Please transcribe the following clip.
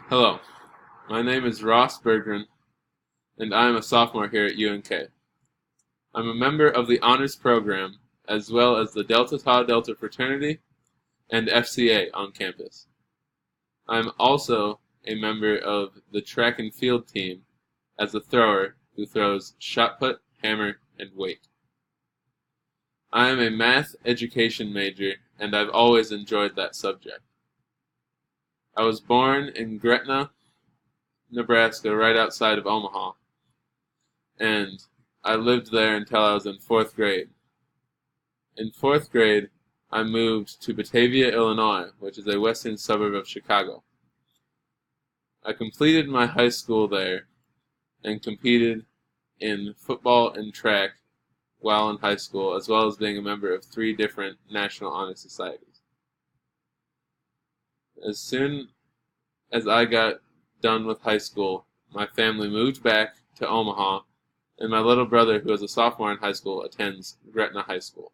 Hello, my name is Ross Berggren, and I am a sophomore here at UNK. I'm a member of the Honors Program, as well as the Delta Tau Delta Fraternity and FCA on campus. I'm also a member of the track and field team as a thrower who throws shot put, hammer, and weight. I am a math education major, and I've always enjoyed that subject. I was born in Gretna, Nebraska, right outside of Omaha, and I lived there until I was in 4th grade. In 4th grade, I moved to Batavia, Illinois, which is a western suburb of Chicago. I completed my high school there and competed in football and track while in high school, as well as being a member of 3 different National Honor Societies. As soon as I got done with high school, my family moved back to Omaha, and my little brother, who is a sophomore in high school, attends Gretna High School.